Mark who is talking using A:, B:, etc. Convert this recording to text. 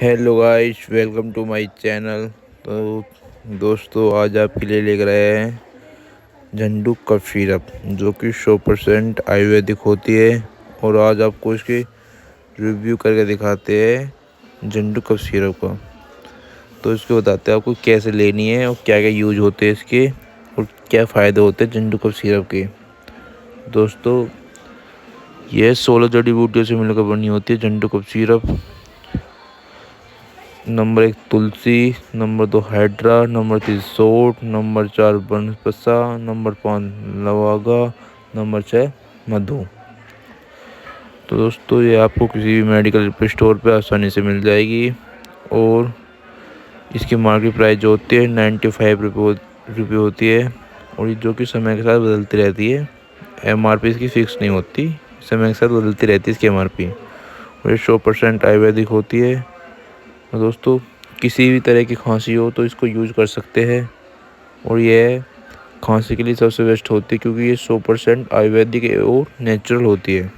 A: Hello guys, welcome to my channel. तो दोस्तों, आज आपके लिए लेकर आए हैं झंडू कफ सिरप, जो कि 100% आयुर्वेदिक होती है। और आज आपको इसकी रिव्यू करके दिखाते हैं झंडू कफ सिरप का। तो इसको बताते हैं आपको कैसे लेनी है और क्या क्या यूज होते हैं इसके और क्या फ़ायदे होते हैं झंडू कफ सिरप के। दोस्तों, यह 16 जड़ी बूटियों से मिलकर बनी होती है झंडू कफ सिरप। नंबर 1 तुलसी, नंबर 2 हाइड्रा, नंबर 3 सोंठ, नंबर 4 बनपसा, नंबर 5 लवागा, नंबर 6 मधु। तो दोस्तों, ये आपको किसी भी मेडिकल स्टोर पे आसानी से मिल जाएगी। और इसकी मार्केट प्राइस जो होती है 95 रुपये होती है। और ये जो कि समय के साथ बदलती रहती है। MRP इसकी फिक्स नहीं होती, समय के साथ बदलती रहती है इसकी MRP। और ये 100% आयुर्वेदिक होती है। तो दोस्तों, किसी भी तरह की खांसी हो तो इसको यूज कर सकते हैं। और यह खांसी के लिए सबसे बेस्ट होती है, क्योंकि ये 100% आयुर्वेदिक और नेचुरल होती है।